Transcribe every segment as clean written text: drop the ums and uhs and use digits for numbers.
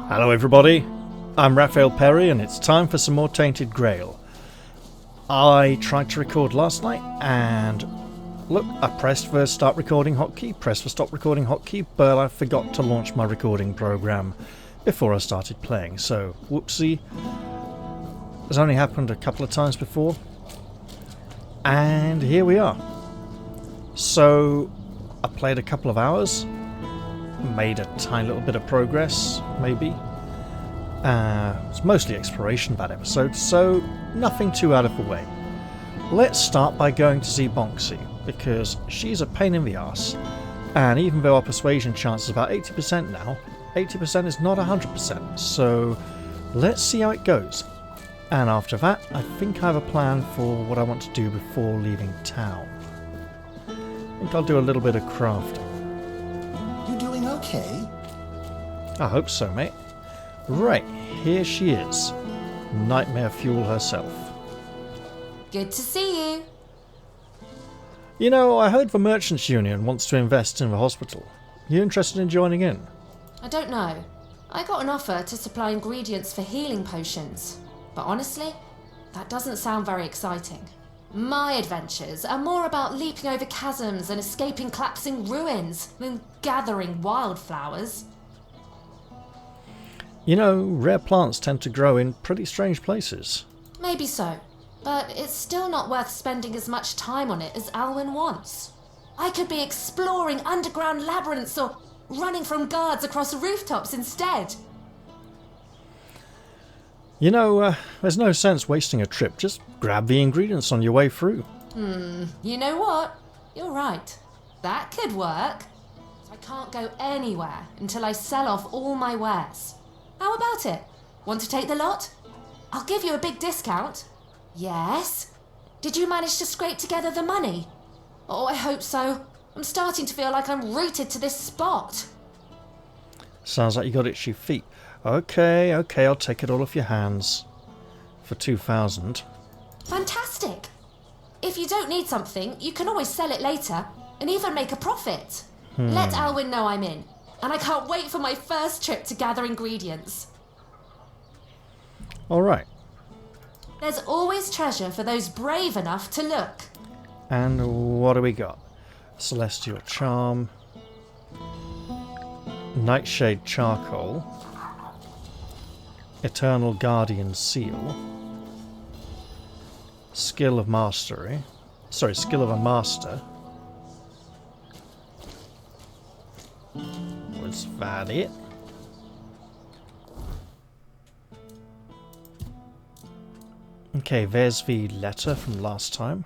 Hello everybody, I'm Raphael Perry and it's time for some more Tainted Grail. I tried to record last night and look, I pressed the start recording hotkey, pressed the stop recording hotkey, but I forgot to launch my recording program before I started playing, so whoopsie. It's only happened a couple of times before and here we are. So I played a couple of hours, made a tiny little bit of progress, maybe. It's mostly exploration that episode, so nothing too out of the way. Let's start by going to see Bonksy, because she's a pain in the arse, and even though our persuasion chance is about 80% now, 80% is not 100%, so let's see how it goes. And after that, I think I have a plan for what I want to do before leaving town. I think I'll do a little bit of crafting. You doing okay? I hope so, mate. Right, here she is. Nightmare Fuel herself. Good to see you. You know, I heard the Merchants Union wants to invest in the hospital. You interested in joining in? I don't know. I got an offer to supply ingredients for healing potions. But honestly, that doesn't sound very exciting. My adventures are more about leaping over chasms and escaping collapsing ruins than gathering wildflowers. You know, rare plants tend to grow in pretty strange places. Maybe so, but it's still not worth spending as much time on it as Alwyn wants. I could be exploring underground labyrinths or running from guards across rooftops instead. You know, there's no sense wasting a trip. Just grab the ingredients on your way through. You know what? You're right. That could work. I can't go anywhere until I sell off all my wares. How about it? Want to take the lot? I'll give you a big discount. Yes? Did you manage to scrape together the money? Oh, I hope so. I'm starting to feel like I'm rooted to this spot. Sounds like you got itchy feet. Okay, I'll take it all off your hands. For 2,000. Fantastic. If you don't need something, you can always sell it later and even make a profit. Let Alwyn know I'm in. And I can't wait for my first trip to gather ingredients. Alright. There's always treasure for those brave enough to look. And what do we got? Celestial Charm. Nightshade Charcoal. Eternal Guardian Seal. Skill of Mastery. Sorry, Skill of a Master. Was that it? Okay, there's the letter from last time.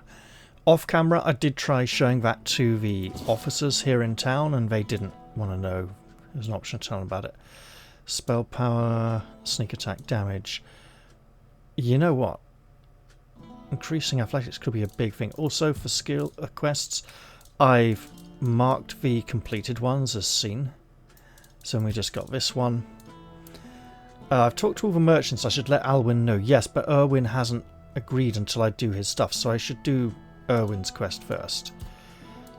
Off camera, I did try showing that to the officers here in town, and they didn't want to know. There's an option to tell them about it. Spell power, sneak attack damage. You know what? Increasing athletics could be a big thing. Also, for skill quests, I've marked the completed ones as seen. So we just got this one. I've talked to all the merchants. I should let Alwyn know. Yes, but Erwin hasn't agreed until I do his stuff, so I should do Erwin's quest first.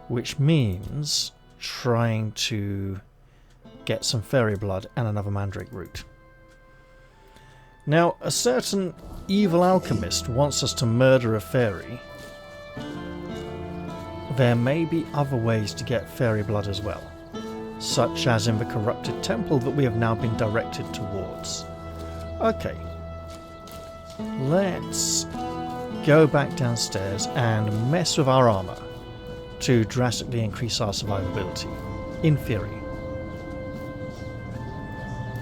Which means trying to get some fairy blood and another mandrake root. Now, a certain evil alchemist wants us to murder a fairy. There may be other ways to get fairy blood as well, such as in the corrupted temple that we have now been directed towards. Okay, let's go back downstairs and mess with our armour to drastically increase our survivability, in theory,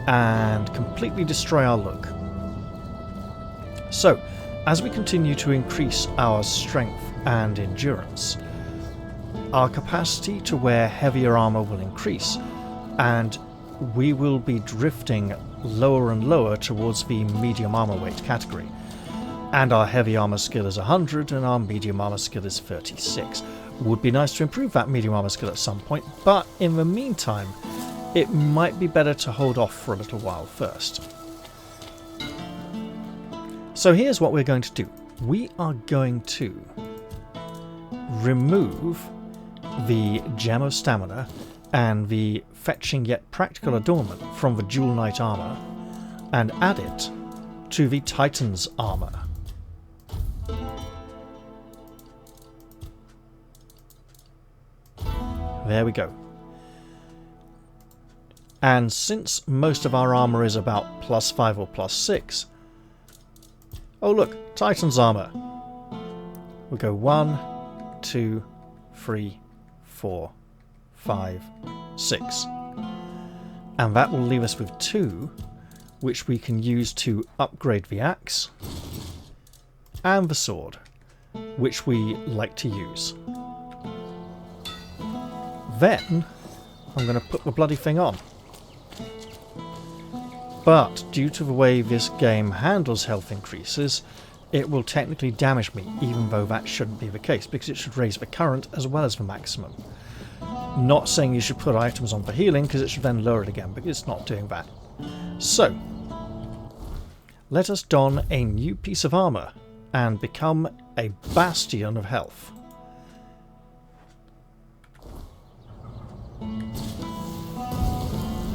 and completely destroy our look. So, as we continue to increase our strength and endurance, our capacity to wear heavier armour will increase, and we will be drifting lower and lower towards the medium armour weight category. And our heavy armour skill is 100 and our medium armour skill is 36. Would be nice to improve that medium armour skill at some point, but in the meantime, it might be better to hold off for a little while first. So here's what we're going to do. We are going to remove the Gem of Stamina and the fetching yet practical adornment from the Jewel Knight armour and add it to the Titan's armor. There we go. And since most of our armor is about +5 or +6... Oh look, Titan's armor. We'll go 1, 2, 3, 4, 5, 6. And that will leave us with 2, which we can use to upgrade the axe and the sword, which we like to use. Then I'm going to put the bloody thing on. But due to the way this game handles health increases, it will technically damage me, even though that shouldn't be the case, because it should raise the current as well as the maximum. Not saying you should put items on for healing, because it should then lower it again, but it's not doing that. So, let us don a new piece of armour and become a bastion of health.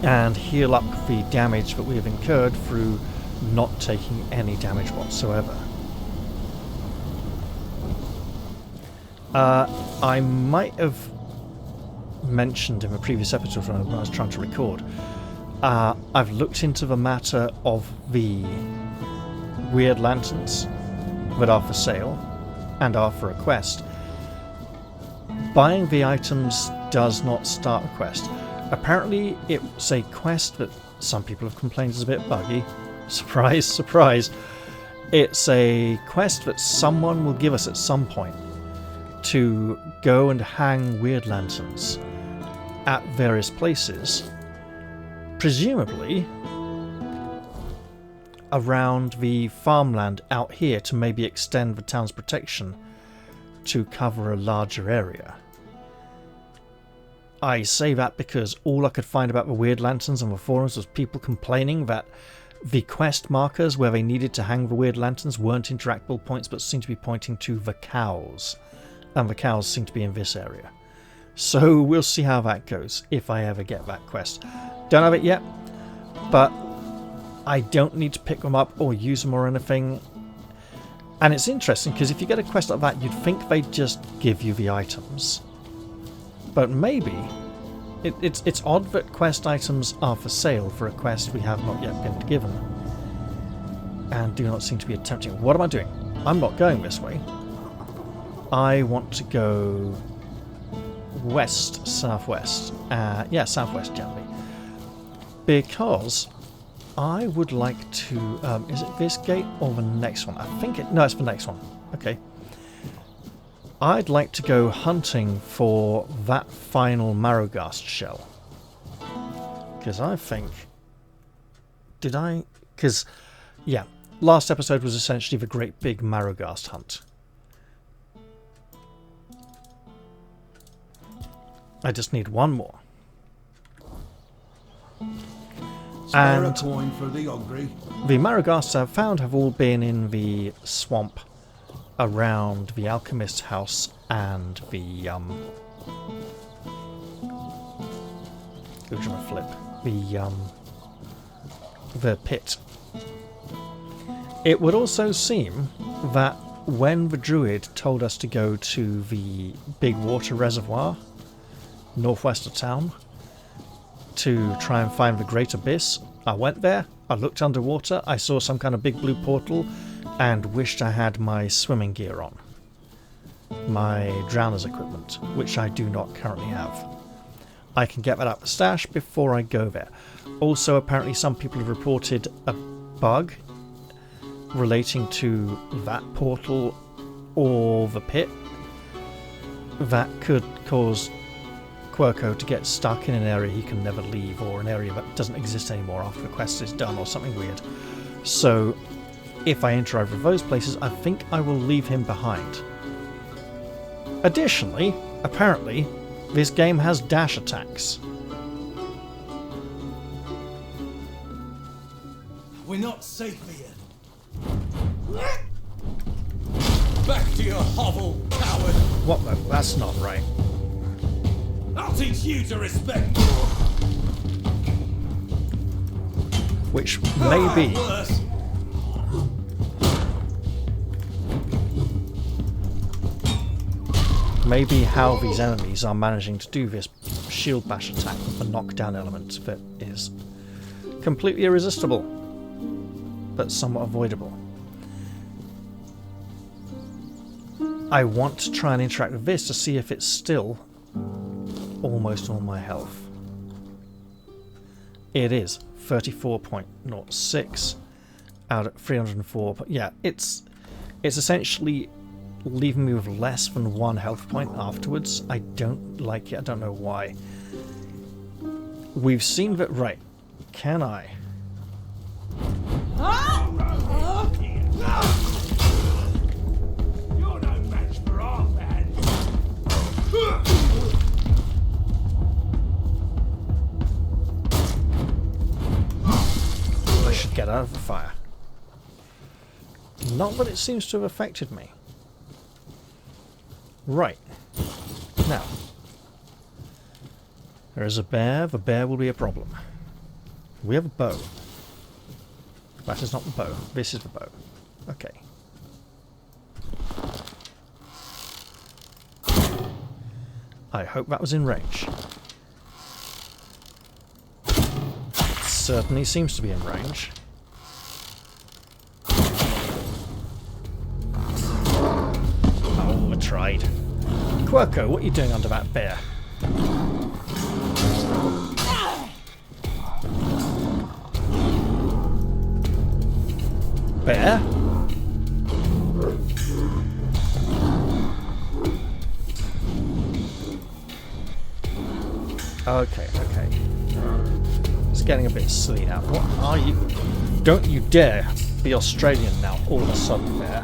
And heal up the damage that we have incurred through not taking any damage whatsoever. I might have mentioned in the previous episode when I was trying to record, I've looked into the matter of the weird lanterns that are for sale and are for a quest. Buying the items does not start a quest. Apparently it's a quest that some people have complained is a bit buggy. Surprise, surprise. It's a quest that someone will give us at some point to go and hang weird lanterns at various places, presumably around the farmland out here, to maybe extend the town's protection to cover a larger area. I say that because all I could find about the weird lanterns on the forums was people complaining that the quest markers where they needed to hang the weird lanterns weren't interactable points, but seemed to be pointing to the cows. And the cows seem to be in this area. So we'll see how that goes, if I ever get that quest. Don't have it yet, but I don't need to pick them up or use them or anything. And it's interesting, because if you get a quest like that, you'd think they'd just give you the items. But maybe it's odd that quest items are for sale for a quest we have not yet been given, and do not seem to be attempting. What am I doing? I'm not going this way. I want to go west, southwest. Yeah, southwest generally, because I would like to. Is it this gate or the next one? I think it. No, it's the next one. Okay. I'd like to go hunting for that final Marrowghast shell. Because I think... Did I... Because, yeah, last episode was essentially the Great Big Marrowghast Hunt. I just need one more. Spare a coin for the hungry. The Marrowghasts I've found have all been in the swamp around the alchemist's house and the the pit. It would also seem that when the druid told us to go to the big water reservoir northwest of town to try and find the Great Abyss, I went there, I looked underwater, I saw some kind of big blue portal, and wished I had my swimming gear on. My drowner's equipment, which I do not currently have. I can get that up the stash before I go there. Also, apparently some people have reported a bug relating to that portal or the pit that could cause Quirko to get stuck in an area he can never leave, or an area that doesn't exist anymore after the quest is done, or something weird. So if I enter over those places, I think I will leave him behind. Additionally, apparently, this game has dash attacks. We're not safe here. Back to your hovel, coward! What the? That's not right. I'll teach you to respect. which may be Worse. maybe how these enemies are managing to do this shield bash attack with the knockdown element that is completely irresistible, but somewhat avoidable. I want to try and interact with this to see if it's still almost all my health. It is 34.06 out of 304. Yeah, it's essentially leaving me with less than 1 health point afterwards. I don't like it. I don't know why. We've seen that. Right. Can I? You're no match for our man. I should get out of the fire. Not that it seems to have affected me. Right. Now. There is a bear. The bear will be a problem. We have a bow. That is not the bow. This is the bow. Okay. I hope that was in range. It certainly seems to be in range. Oh, I tried. Quirko, what are you doing under that bear? Bear? Okay, okay. It's getting a bit silly now. What are you? Don't you dare be Australian now, all of a sudden, Bear.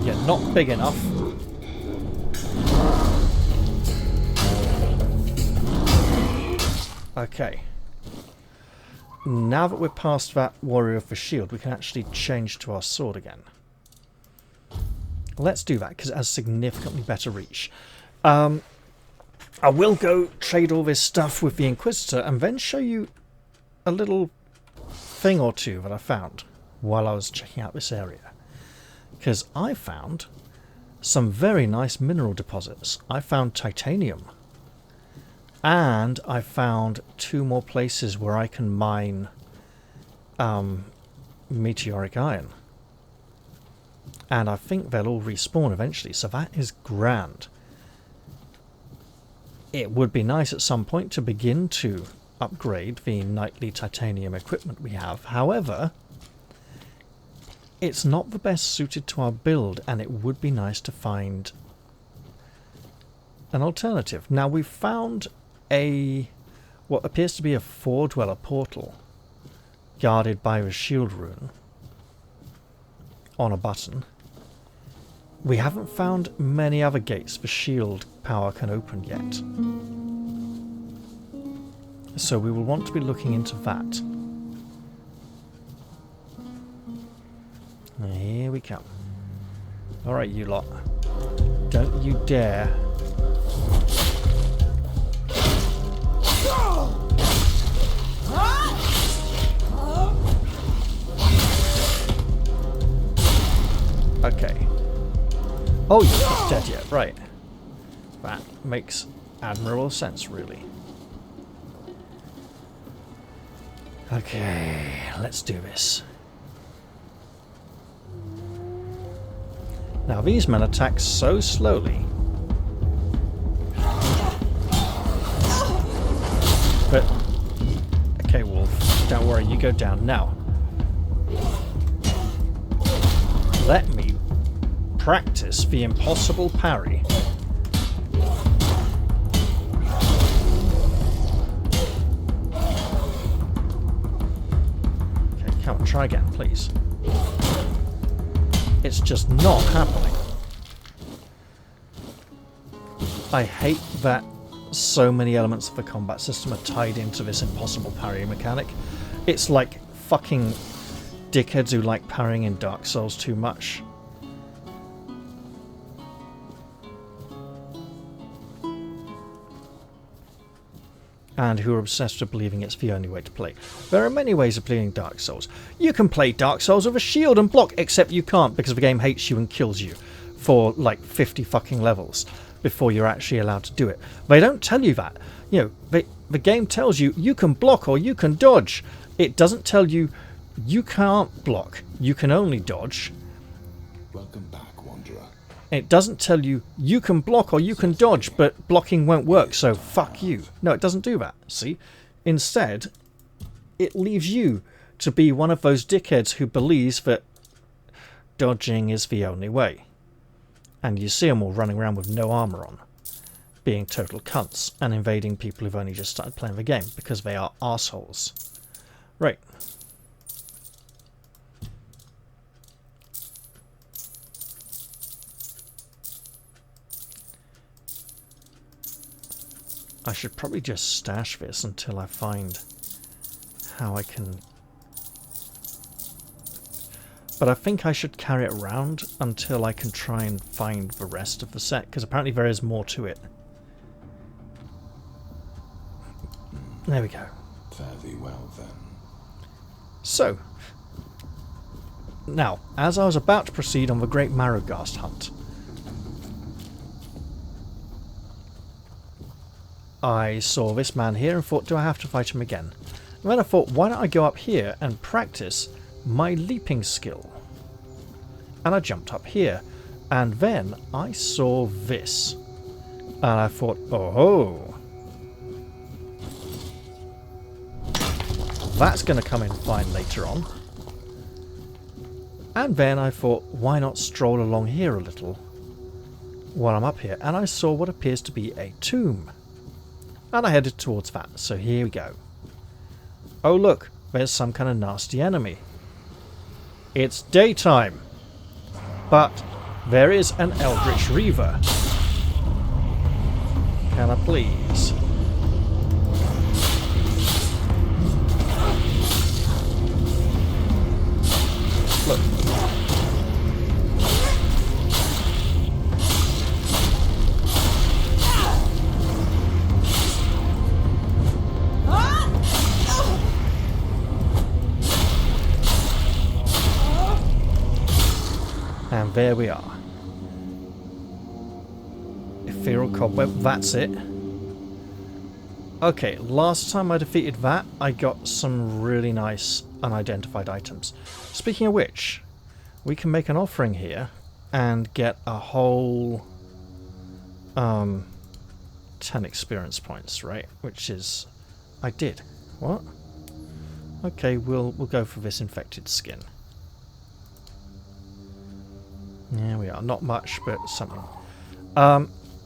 You're not big enough. Okay. Now that we're past that warrior of the shield, we can actually change to our sword again. Let's do that, because it has significantly better reach. I will go trade all this stuff with the Inquisitor and then show you a little thing or two that I found while I was checking out this area. Because I found some very nice mineral deposits. I found titanium. And I found 2 more places where I can mine meteoric iron. And I think they'll all respawn eventually, so that is grand. It would be nice at some point to begin to upgrade the nightly titanium equipment we have. However, it's not the best suited to our build, and it would be nice to find an alternative. Now, we've found what appears to be a Four-Dweller portal guarded by a shield rune on a button. We haven't found many other gates the shield power can open yet, so we will want to be looking into that. Here we come. Alright, you lot. Don't you dare. Okay. Oh, you're not dead yet, right. That makes admirable sense, really. Okay, let's do this. Now, these men attack so slowly. But, okay, Wolf, don't worry, you go down now. Let me practice the impossible parry. Okay, come on, try again, please. It's just not happening. I hate that so many elements of the combat system are tied into this impossible parry mechanic. It's like fucking dickheads who like parrying in Dark Souls too much. and who are obsessed with believing it's the only way to play. There are many ways of playing Dark Souls. You can play Dark Souls with a shield and block, except you can't because the game hates you and kills you for like 50 fucking levels before you're actually allowed to do it. They don't tell you that. You know, the game tells you you can block or you can dodge. It doesn't tell you you can't block, you can only dodge. Welcome back, Wanderer. It doesn't tell you you can block or you can dodge, but blocking won't work, so fuck you. No, it doesn't do that, see? Instead, it leaves you to be one of those dickheads who believes that dodging is the only way. And you see them all running around with no armour on, being total cunts and invading people who've only just started playing the game because they are assholes. Right. I should probably just stash this until I find how I can... But I think I should carry it around until I can try and find the rest of the set, because apparently there is more to it. There we go. Fare thee well, then. So, now, as I was about to proceed on the Great Marrowghast Hunt, I saw this man here and thought, do I have to fight him again? And then I thought, why don't I go up here and practice my leaping skill? And I jumped up here. And then I saw this. And I thought, oh, that's going to come in fine later on. And then I thought, why not stroll along here a little while I'm up here? And I saw what appears to be a tomb. And I headed towards that, so here we go. Oh look, there's some kind of nasty enemy. It's daytime, but there is an Eldritch Reaver. Can I please? Look. And there we are. Ethereal Cobweb, that's it. Okay, last time I defeated that, I got some really nice unidentified items. Speaking of which, we can make an offering here and get a whole 10 experience points, right? Which is... I did. What? Okay, we'll go for this infected skin. There we are. Not much, but something.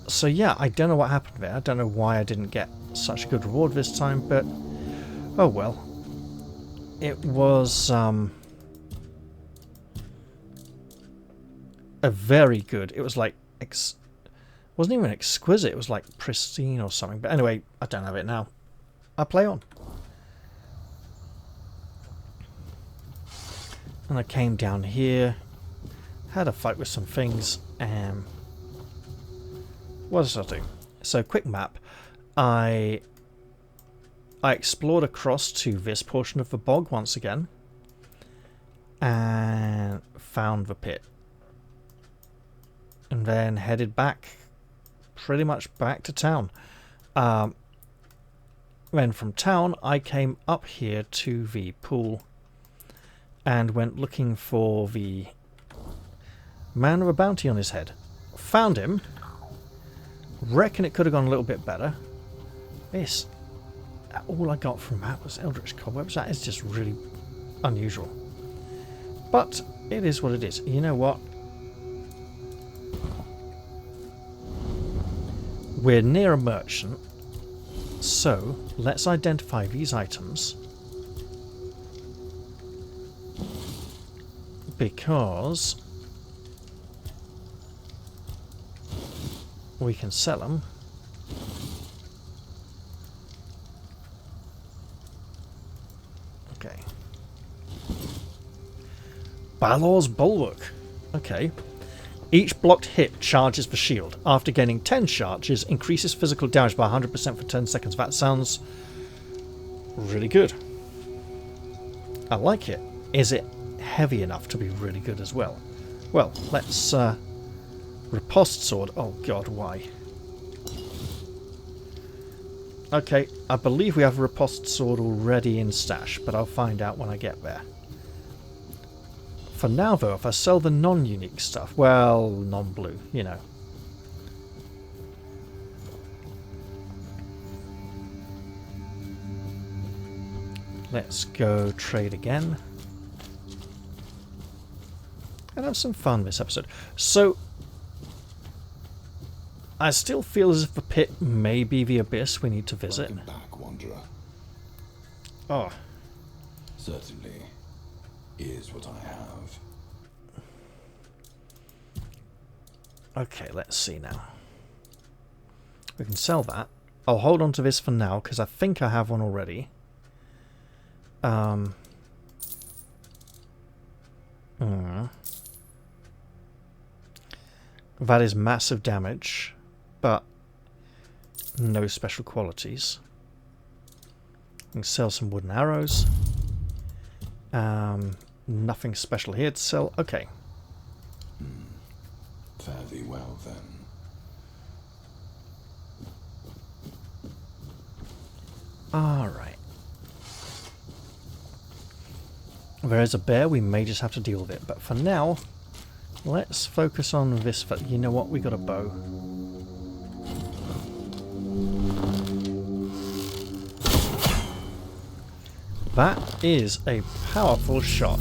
So yeah, I don't know what happened there. I don't know why I didn't get such a good reward this time, but oh well. It was a very good. It was like wasn't even exquisite. It was like pristine or something. But anyway, I don't have it now. I play on. And I came down here. Had a fight with some things. What did I do? So, quick map. I explored across to this portion of the bog once again. And found the pit. And then headed back. Pretty much back to town. Then from town, I came up here to the pool. And went looking for the... man with a bounty on his head. Found him. Reckon it could have gone a little bit better. This. All I got from that was Eldritch Cobwebs. That is just really unusual. But it is what it is. You know what? We're near a merchant. So let's identify these items. Because... we can sell them. Okay. Balor's Bulwark. Okay. Each blocked hit charges the shield. After gaining 10 charges, increases physical damage by 100% for 10 seconds. That sounds really good. I like it. Is it heavy enough to be really good as well? Well, let's... riposte sword. Oh god, why? Okay, I believe we have a riposte sword already in stash, but I'll find out when I get there. For now, though, if I sell the non-unique stuff, well, non-blue, you know. Let's go trade again. And have some fun this episode. So, I still feel as if the pit may be the abyss we need to visit. Welcome back, Wanderer. Oh. Certainly is what I have. Okay, let's see now. We can sell that. I'll hold on to this for now, because I think I have one already. That is massive damage, but no special qualities. We can sell some wooden arrows. Nothing special here to sell. Okay. Fare thee well, then. Alright. There is a bear, we may just have to deal with it, but for now, let's focus on this. You know what, we got a bow. That is a powerful shot.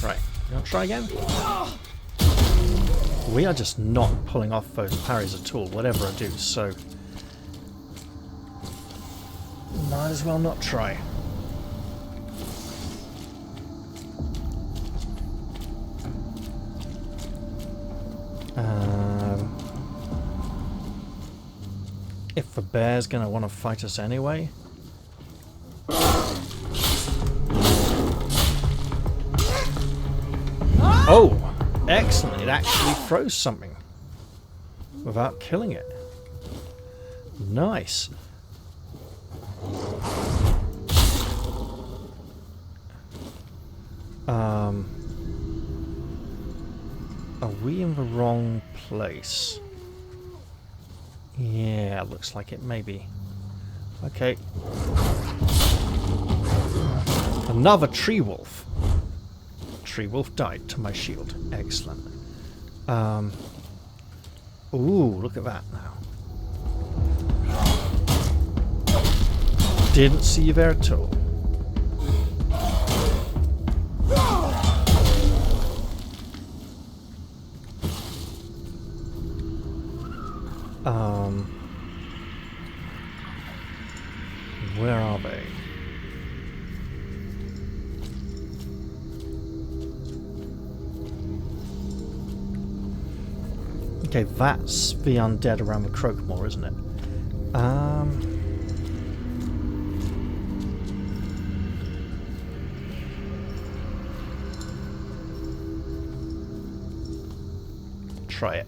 Right, you want to try again? We are just not pulling off those parries at all, whatever I do, so might as well not try. If the bear's gonna want to fight us anyway. Oh! Excellent! It actually throws something without killing it. Nice. Are we in the wrong place? Yeah, looks like it may be. Okay. Another tree wolf. Tree wolf died to my shield. Excellent. Ooh, look at that now. Didn't see you there at all. Where are they? Okay, that's the undead around the Croakmore, isn't it? Try it.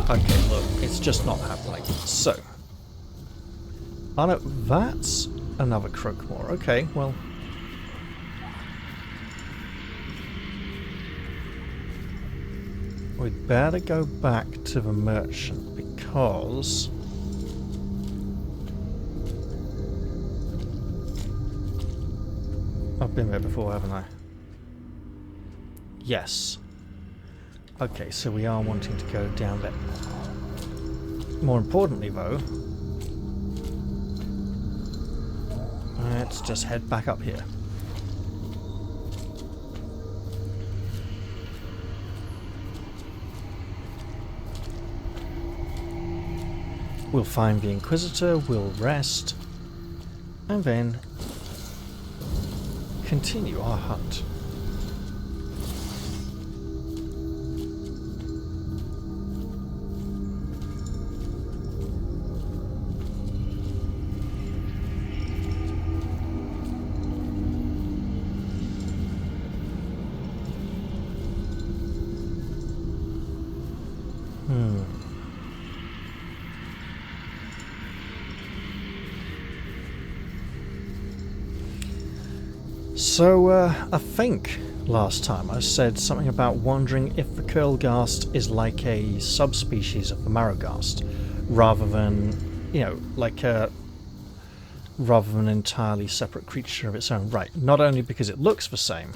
Okay, look, it's just not happening. So, oh no, that's another Croakmore. Okay, well, we'd better go back to the merchant because I've been there before, haven't I? Yes. Okay, so we are wanting to go down there. More importantly, though, let's just head back up here. We'll find the Inquisitor, we'll rest, and then continue our hunt. So, I think last time I said something about wondering if the Curlghast is like a subspecies of the Marrowghast, rather than, you know, rather than an entirely separate creature of its own right. Not only because it looks the same,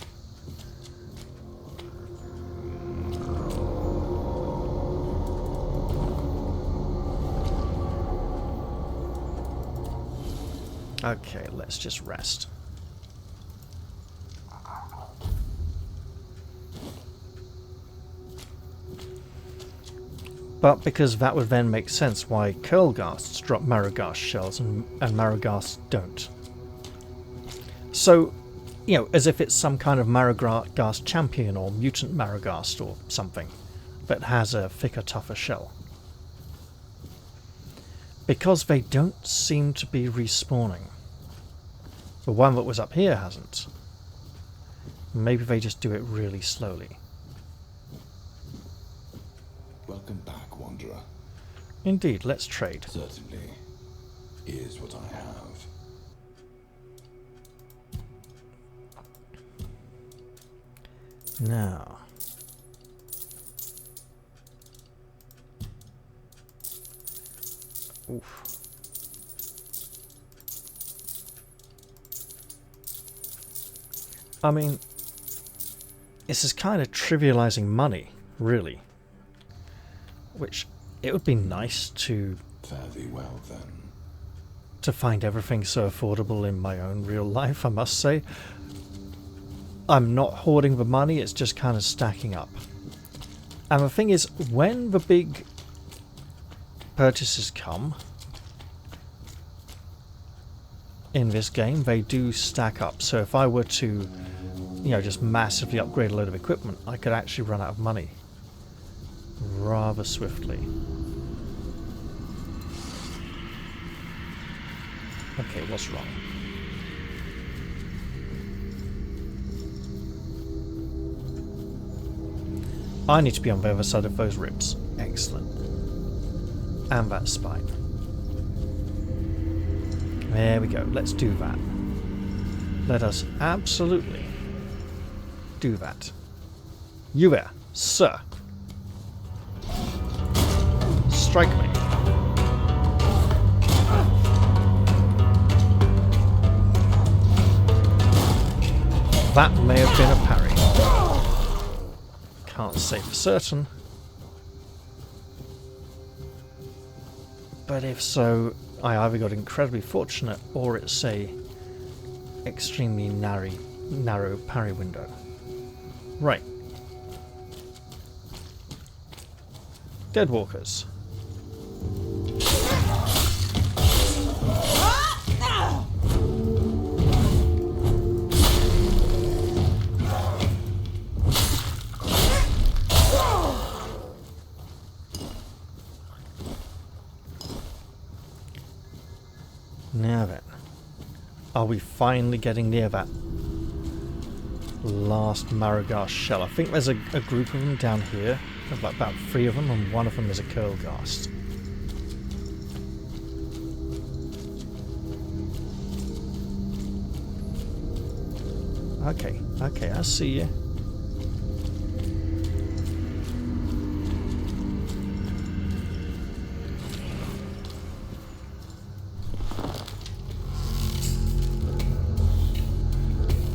okay, let's just rest. But because that would then make sense why Curlghasts drop Marrowghast shells and Marrowghasts don't. So, you know, as if it's some kind of Marrowghast champion or mutant Marrowghast or something that has a thicker, tougher shell. Because they don't seem to be respawning. The one that was up here hasn't. Maybe they just do it really slowly. Welcome back, Wanderer. Indeed, let's trade. Certainly is what I have. Now. Oof. I mean, this is kind of trivializing money, really. Which, it would be nice to... Fare thee well, then. To find everything so affordable in my own real life, I must say. I'm not hoarding the money, it's just kind of stacking up. And the thing is, when the big purchases come in this game, they do stack up. So if I were to, you know, just massively upgrade a load of equipment, I could actually run out of money rather swiftly. Okay, what's wrong? I need to be on the other side of those ribs. Excellent. And that spine. There we go. Let's do that. Let us absolutely do that. You there, sir. Strike me. That may have been a parry. Can't say for certain. But if so, I either got incredibly fortunate or it's a extremely narrow parry window. Right. Deadwalkers. Now then, are we finally getting near that last Marrowghast shell? I think there's a group of them down here, about 3 of them, and one of them is a Curlghast. Okay, I see you.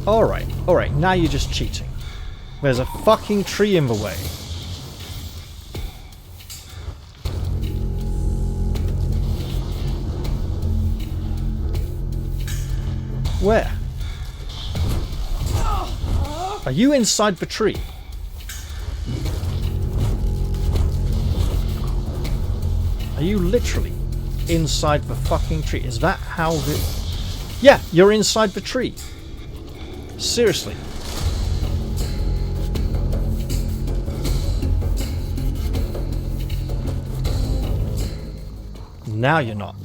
Alright, now you're just cheating. There's a fucking tree in the way. Where? Are you inside the tree? Are you literally inside the fucking tree. Is that how the... Yeah, you're inside the tree. Seriously. Now you're not.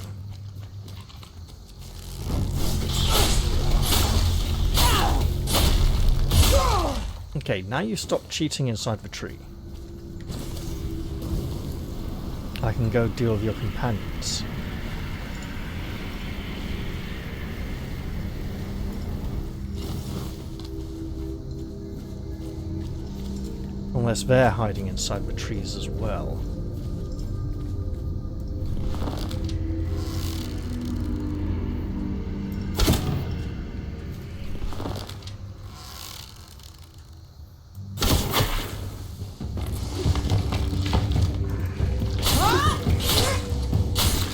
Okay, now you stop cheating inside the tree. I can go deal with your companions. Unless they're hiding inside the trees as well.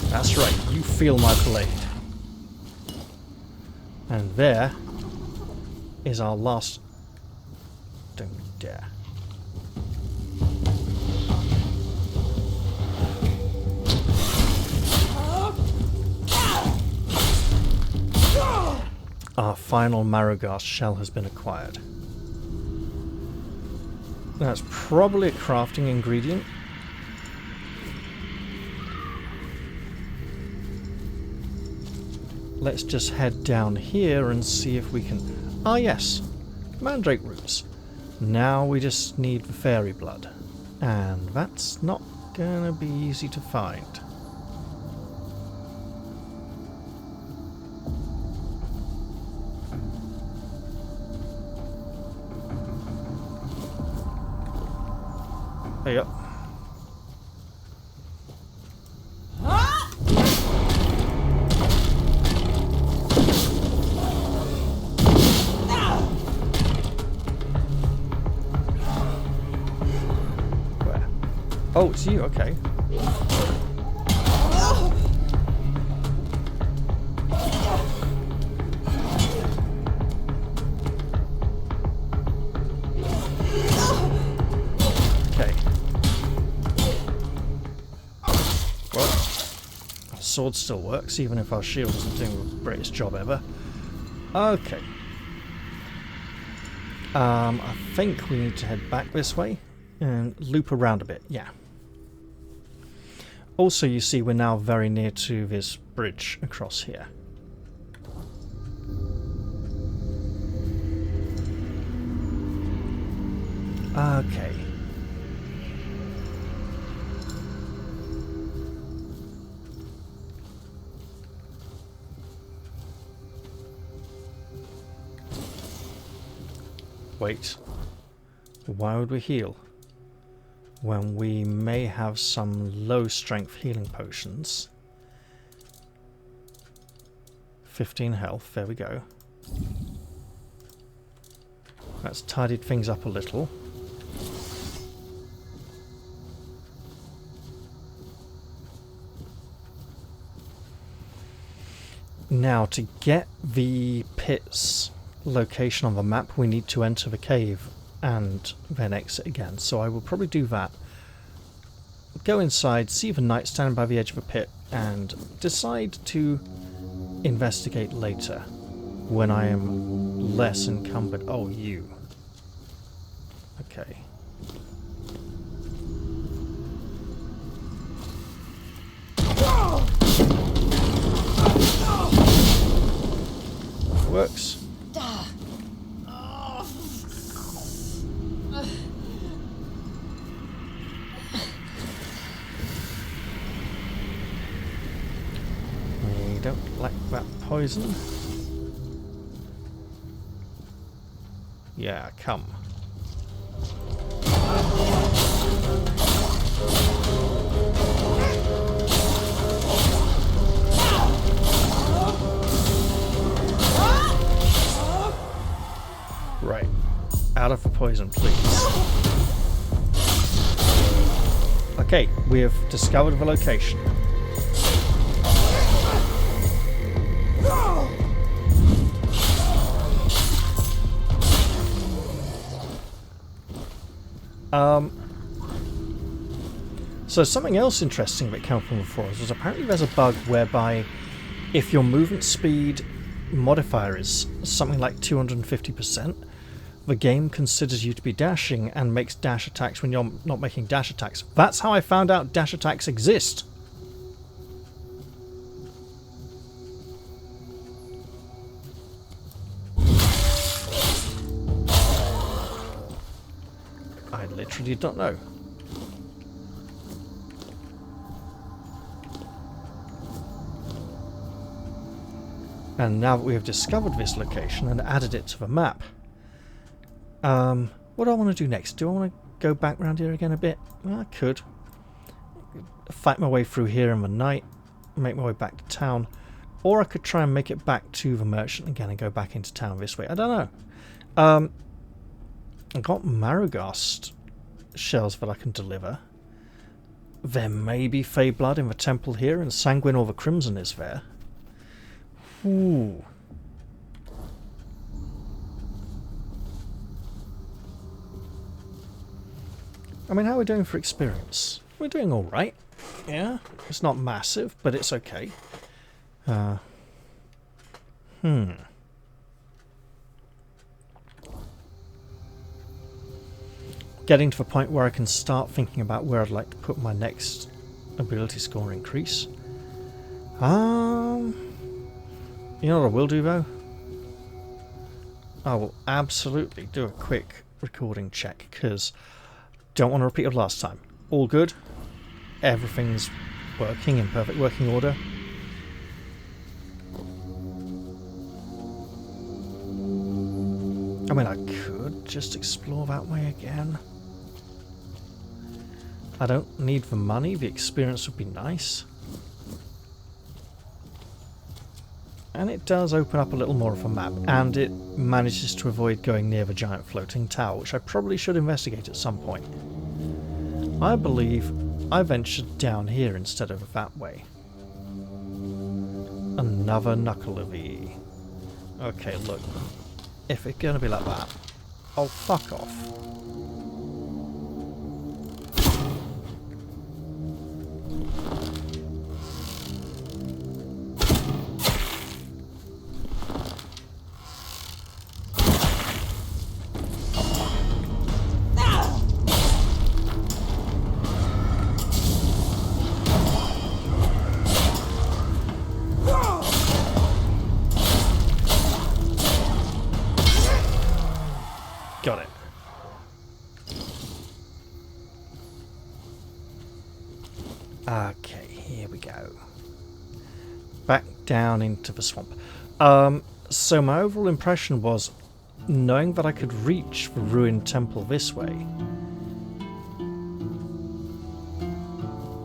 That's right, you feel my blade. And there is our last... Don't you dare. Our final Marrowghast shell has been acquired. That's probably a crafting ingredient. Let's just head down here and see if we can... Ah yes, mandrake roots. Now we just need the fairy blood. And that's not gonna be easy to find. There you go. Where? Oh, it's you, okay. Sword still works, even if our shield isn't doing the greatest job ever. Okay. I think we need to head back this way and loop around a bit, yeah. Also, you see we're now very near to this bridge across here. Okay. Wait, why would we heal when we may have some low strength healing potions? 15 health, there we go. That's tidied things up a little. Now, to get the pits location on the map, we need to enter the cave and then exit again. So I will probably do that. Go inside, see the knight standing by the edge of the pit, and decide to investigate later when I am less encumbered. Oh, you. Okay. Works. We don't like that poison. Yeah, come. Right. Out of the poison, please. Okay, we have discovered the location. So something else interesting that came up from the forums was apparently there's a bug whereby if your movement speed modifier is something like 250%, the game considers you to be dashing and makes dash attacks when you're not making dash attacks. That's how I found out dash attacks exist. I literally don't know. And now that we have discovered this location and added it to the map, what do I want to do next? Do I want to go back round here again a bit? Well, I could. Fight my way through here in the night, make my way back to town, or I could try and make it back to the merchant again and go back into town this way. I don't know. I've got Marrowghast shells that I can deliver. There may be Fey blood in the temple here, and Sanguine or the Crimson is there. Ooh. I mean, how are we doing for experience? We're doing alright. Yeah, it's not massive, but it's okay. Getting to the point where I can start thinking about where I'd like to put my next ability score increase. You know what I will do though? I will absolutely do a quick recording check because don't want to repeat it last time. All good. Everything's working in perfect working order. I mean, I could just explore that way again. I don't need the money. The experience would be nice. And it does open up a little more of a map, and it manages to avoid going near the giant floating tower, which I probably should investigate at some point. I believe I ventured down here instead of that way. Another knuckle of E. Okay, look. If it's going to be like that, oh, fuck off. Got it. Okay, here we go. Back down into the swamp. So my overall impression was, knowing that I could reach the ruined temple this way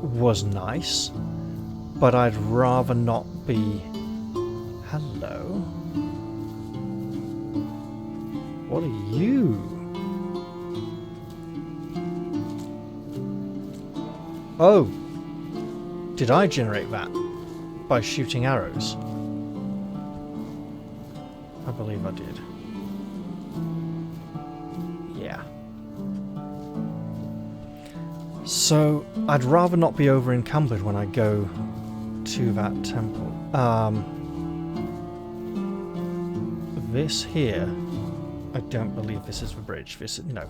was nice, but I'd rather not be... Hello? What are you? Oh! Did I generate that by shooting arrows? I believe I did. Yeah. So, I'd rather not be over encumbered when I go to that temple. This here... I don't believe this is the bridge. This is... no.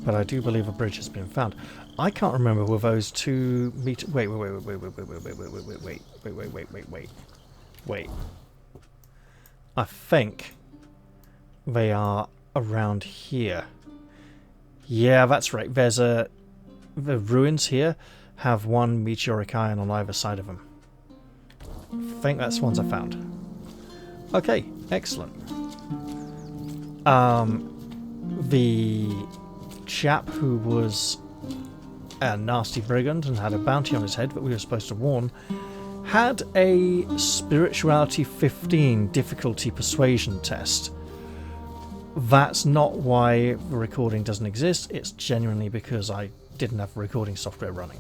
But I do believe a bridge has been found. I can't remember were those two meter... Wait. I think they are around here. Yeah, that's right. There's the ruins here have one meteoric ion on either side of them. I think that's the ones I found. Okay, excellent. The chap who was a nasty brigand and had a bounty on his head that we were supposed to warn had a spirituality 15 difficulty persuasion test. That's not why the recording doesn't exist, it's genuinely because I didn't have recording software running.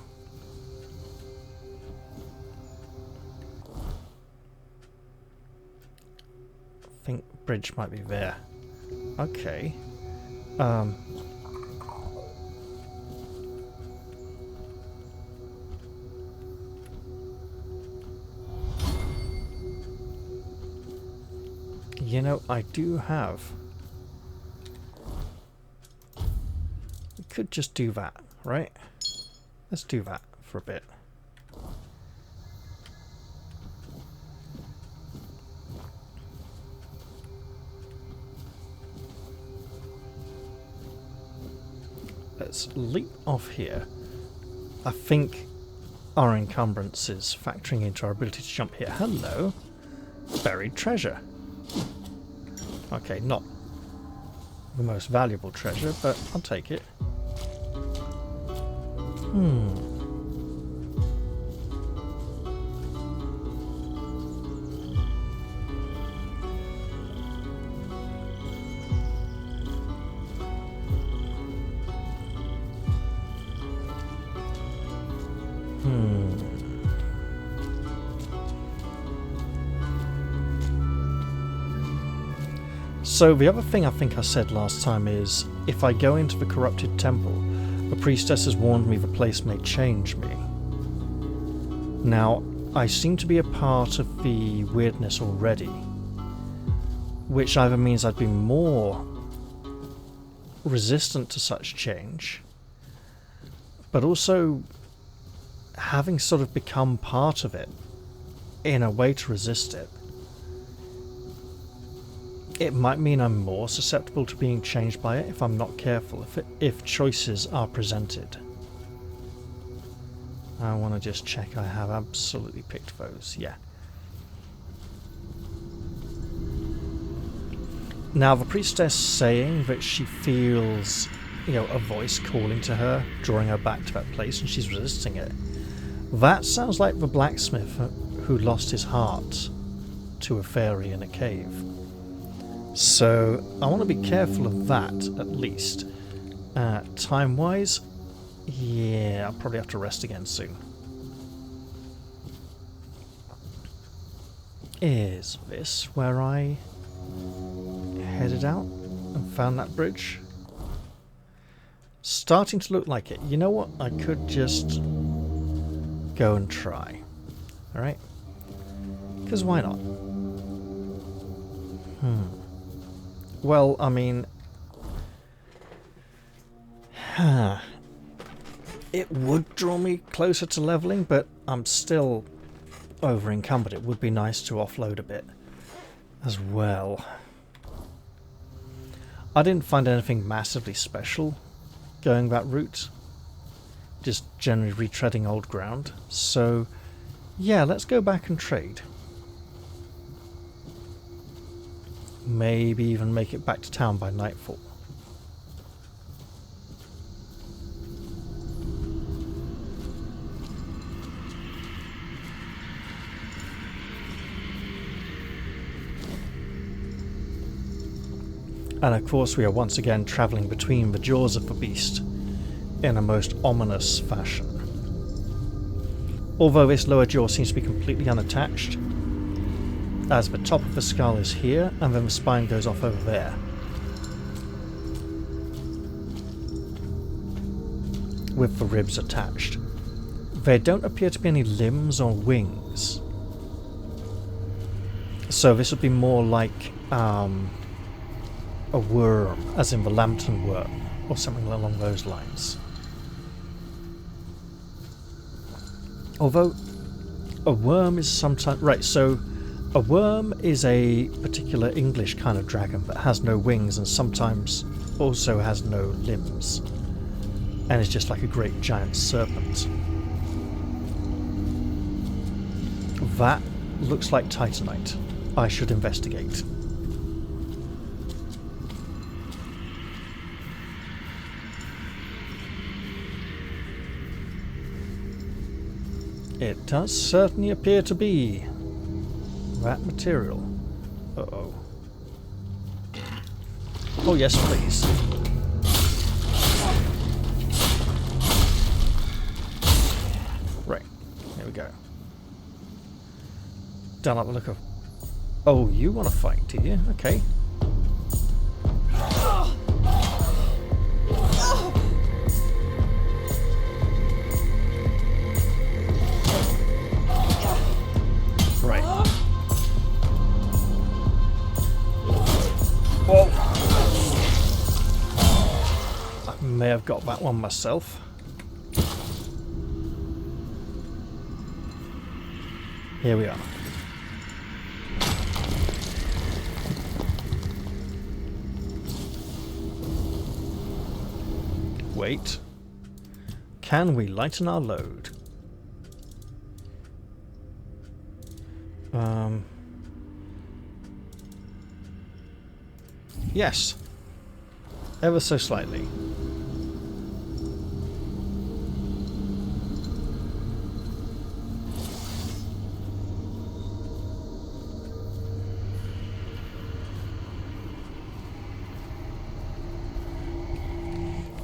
bridge might be there. Okay. You know, I do have... We could just do that, right? Let's do that for a bit. Let's leap off here. I think our encumbrance is factoring into our ability to jump here. Hello. Buried treasure. Okay, not the most valuable treasure, but I'll take it. So the other thing I think I said last time is, if I go into the corrupted temple, the priestess has warned me the place may change me. Now, I seem to be a part of the weirdness already, which either means I'd be more resistant to such change, but also having sort of become part of it in a way to resist it. It might mean I'm more susceptible to being changed by it if I'm not careful, if choices are presented. I want to just check I have absolutely picked those. Yeah. Now, the priestess saying that she feels, you know, a voice calling to her, drawing her back to that place, and she's resisting it. That sounds like the blacksmith who lost his heart to a fairy in a cave. So I want to be careful of that, at least. Time-wise, yeah, I'll probably have to rest again soon. Is this where I headed out and found that bridge? Starting to look like it. You know what? I could just go and try. Alright? Because why not? Well, I mean... it would draw me closer to leveling, but I'm still over encumbered. It would be nice to offload a bit as well. I didn't find anything massively special going that route. Just generally retreading old ground. So, yeah, let's go back and trade. Maybe even make it back to town by nightfall. And of course we are once again travelling between the jaws of the beast in a most ominous fashion. Although this lower jaw seems to be completely unattached, as the top of the skull is here, and then the spine goes off over there. With the ribs attached. There don't appear to be any limbs or wings. So this would be more like a worm, as in the lambton worm, or something along those lines. Although, a worm is sometimes... Right, so... A worm is a particular English kind of dragon that has no wings and sometimes also has no limbs, and is just like a great giant serpent. That looks like titanite. I should investigate. It does certainly appear to be that material. Uh-oh. Oh yes, please. Right. Here we go. Don't like the look of Oh, you want to fight, do you? Okay. Right. Whoa! I may have got that one myself. Here we are. Wait. Can we lighten our load? Yes. Ever so slightly.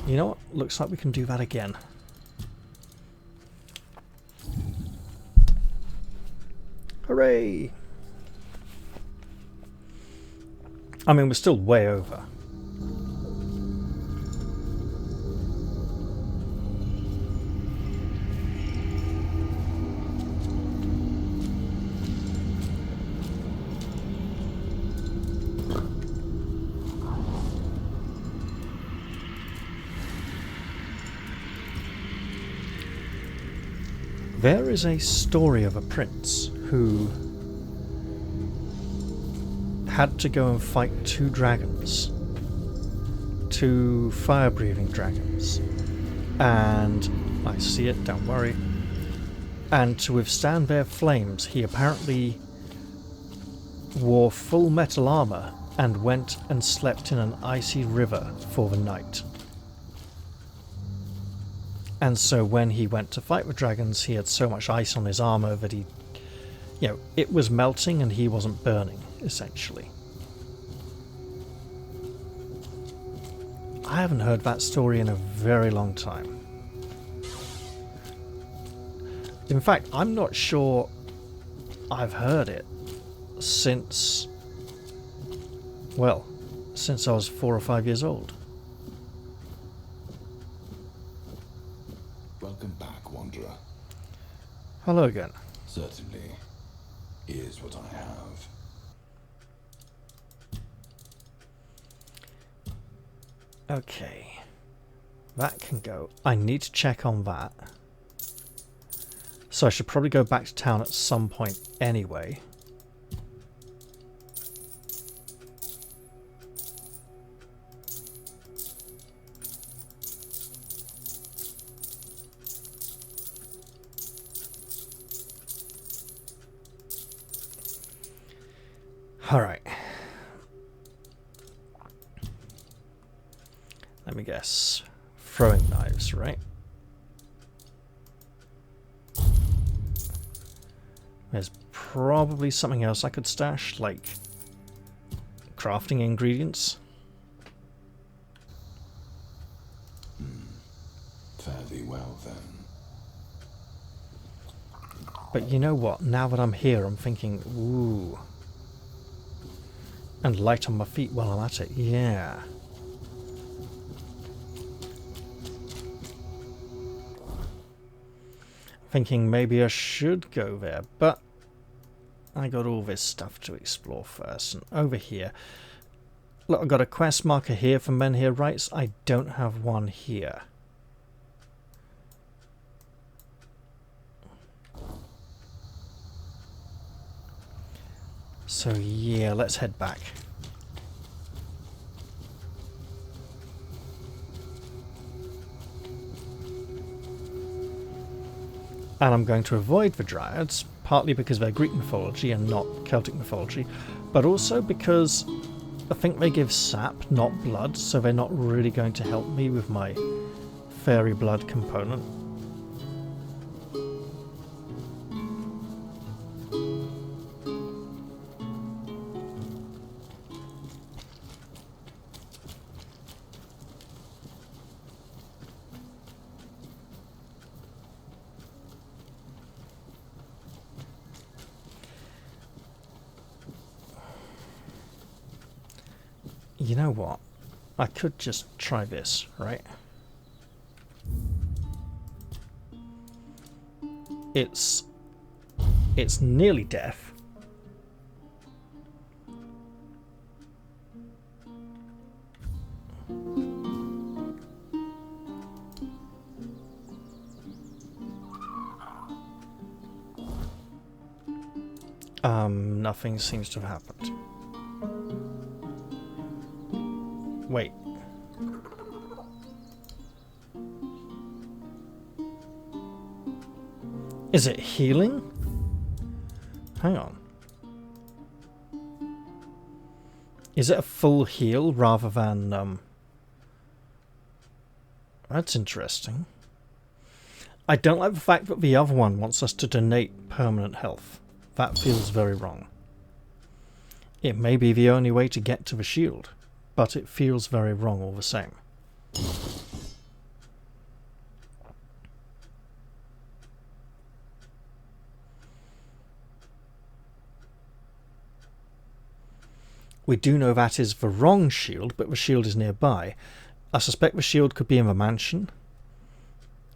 You know what? Looks like we can do that again. Hooray! I mean, we're still way over. There is a story of a prince who had to go and fight 2 dragons. 2 fire-breathing dragons. And I see it, don't worry. And to withstand their flames, he apparently wore full metal armor and went and slept in an icy river for the night. And so when he went to fight the dragons, he had so much ice on his armor that he, you know, it was melting and he wasn't burning, essentially. I haven't heard that story in a very long time. In fact, I'm not sure I've heard it since, well, since I was 4 or 5 years old. Welcome back, Wanderer. Hello again. Certainly is what I have. Okay. That can go. I need to check on that. So I should probably go back to town at some point anyway. Alright. Let me guess. Throwing knives, right? There's probably something else I could stash, like crafting ingredients. Fare thee well, then. But you know what? Now that I'm here, I'm thinking, ooh. And light on my feet while I'm at it, yeah. Thinking maybe I should go there, but I got all this stuff to explore first. And over here, look, I've got a quest marker here for Menhir Rights. I don't have one here. So yeah, let's head back. And I'm going to avoid the Dryads, partly because they're Greek mythology and not Celtic mythology, but also because I think they give sap, not blood, so they're not really going to help me with my fairy blood component. You know what? I could just try this, right? It's nearly death. Nothing seems to have happened. Wait. Is it healing? Hang on. Is it a full heal rather than, That's interesting. I don't like the fact that the other one wants us to donate permanent health. That feels very wrong. It may be the only way to get to the shield, but it feels very wrong all the same. We do know that is the wrong shield, but the shield is nearby. I suspect the shield could be in the mansion.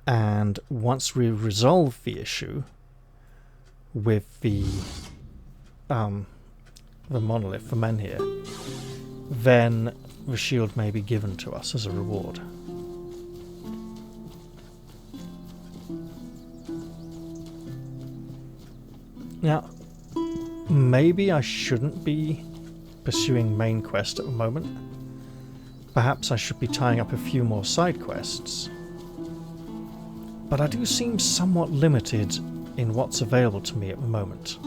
And once we resolve the issue with the monolith, the men here, then the shield may be given to us as a reward. Now, maybe I shouldn't be pursuing main quest at the moment. Perhaps I should be tying up a few more side quests. But I do seem somewhat limited in what's available to me at the moment.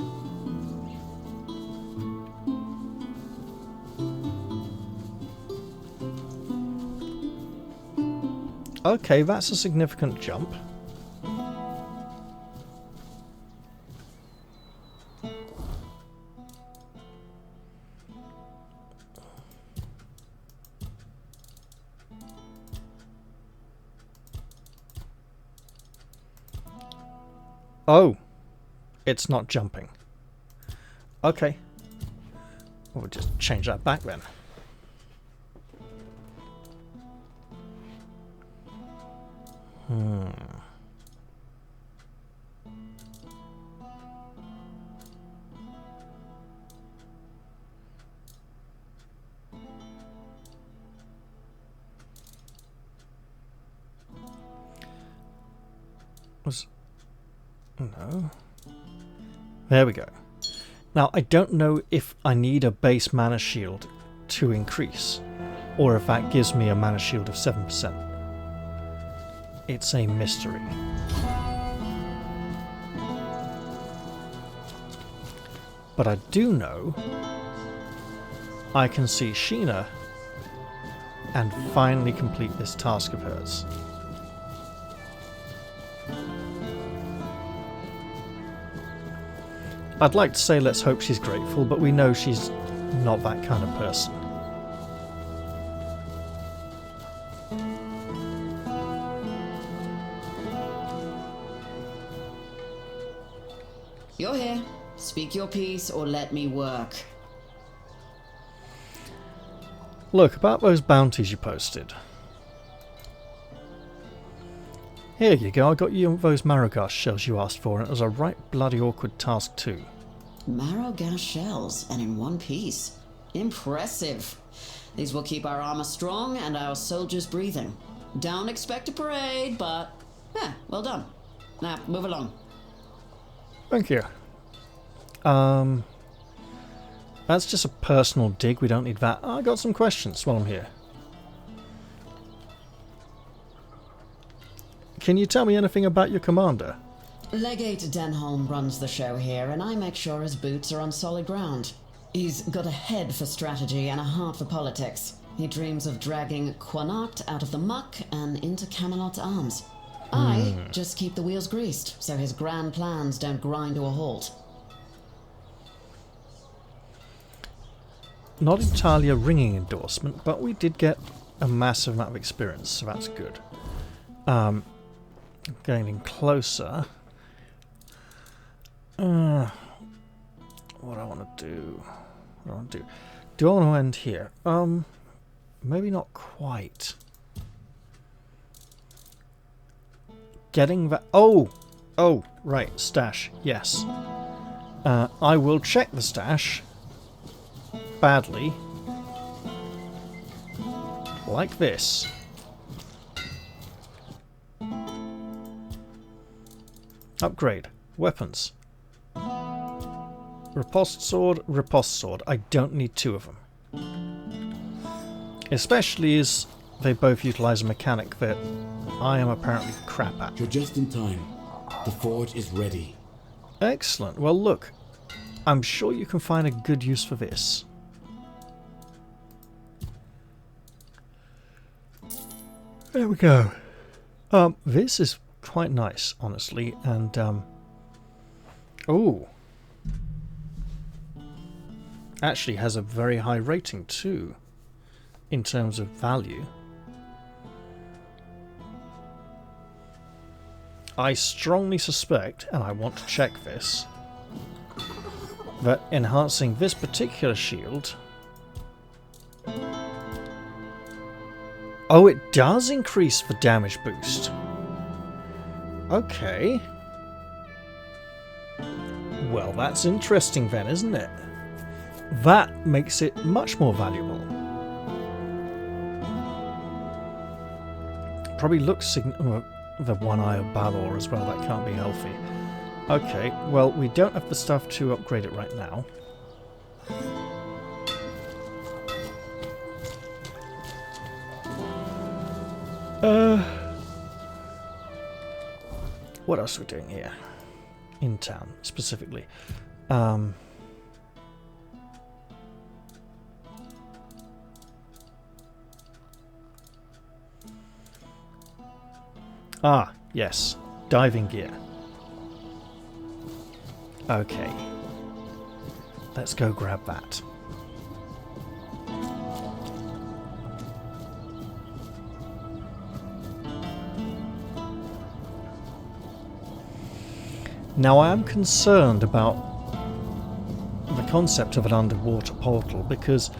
Okay, that's a significant jump. Oh, it's not jumping. Okay. We'll just change that back then. No. There we go. Now, I don't know if I need a base mana shield to increase, or if that gives me a mana shield of 7%. It's a mystery. But I do know I can see Sheena and finally complete this task of hers. I'd like to say let's hope she's grateful, but we know she's not that kind of person. You're here. Speak your piece or let me work. Look, about those bounties you posted. Here you go, I got you those Marrowghast shells you asked for, and it was a right bloody awkward task too. Marrowghast shells, and in one piece. Impressive. These will keep our armor strong and our soldiers breathing. Don't expect a parade, but... well done. Now, move along. Thank you. That's just a personal dig, we don't need that. I got some questions while I'm here. Can you tell me anything about your commander? Legate Denholm runs the show here, and I make sure his boots are on solid ground. He's got a head for strategy and a heart for politics. He dreams of dragging Quanart out of the muck and into Camelot's arms. I just keep the wheels greased, so his grand plans don't grind to a halt. Not entirely a ringing endorsement, but we did get a massive amount of experience, so that's good. Getting closer. What do I want to do? Do I want to end here? maybe not quite. Getting that... Oh! Oh, right, stash, yes. I will check the stash. Badly. Like this. Upgrade. Weapons. Riposte sword. I don't need two of them. Especially as they both utilize a mechanic that I am apparently crap at. You're just in time. The forge is ready. Excellent. Well, look. I'm sure you can find a good use for this. There we go. This is quite nice, honestly, and oh, actually has a very high rating too, in terms of value. I strongly suspect, and I want to check this, that enhancing this particular shield... Oh, it does increase the damage boost. Okay. Well, that's interesting then, isn't it? That makes it much more valuable. Probably looks the one eye of Balor as well. That can't be healthy. Okay, well, we don't have the stuff to upgrade it right now. What else are we doing here? In town, specifically. Ah, yes. Diving gear. Okay. Let's go grab that. Now, I am concerned about the concept of an underwater portal because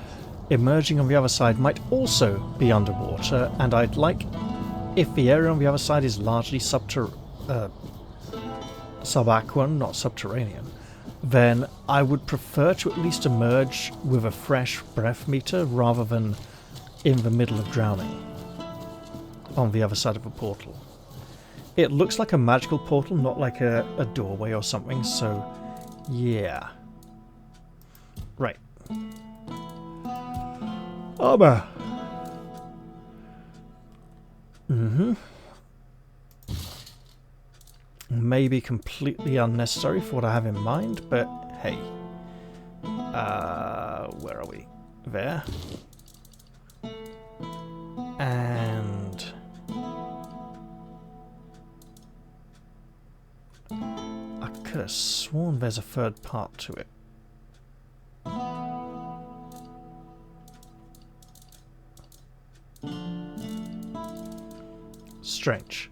emerging on the other side might also be underwater, and I'd like, if the area on the other side is largely subaquan, not subterranean, then I would prefer to at least emerge with a fresh breath meter rather than in the middle of drowning on the other side of a portal. It looks like a magical portal, not like a doorway or something, so yeah. Right. Armor. Maybe completely unnecessary for what I have in mind, but hey. Where are we? There. And... I could have sworn there's a third part to it. Strange.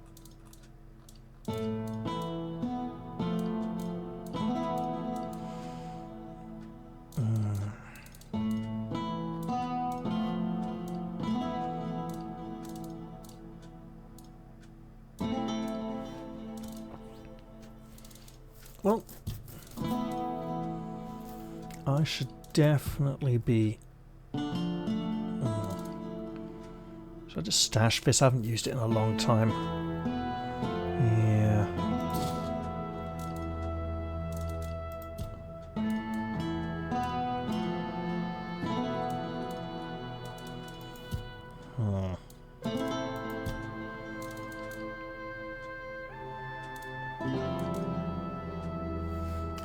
Well, I should definitely be... Should I just stash this? I haven't used it in a long time. Yeah.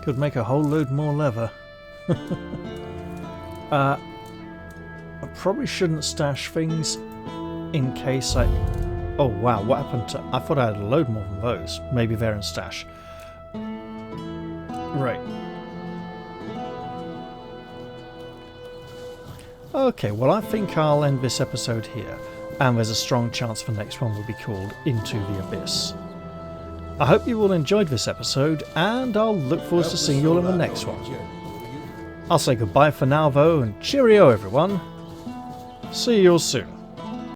Could make a whole load more leather. I probably shouldn't stash things in case I... Oh wow, what happened to... I thought I had a load more than those. Maybe they're in stash. Right. Okay, well I think I'll end this episode here. And there's a strong chance the next one will be called Into the Abyss. I hope you all enjoyed this episode, and I'll look forward to seeing you all in the next one. I'll say goodbye for now though, and cheerio everyone. See you all soon.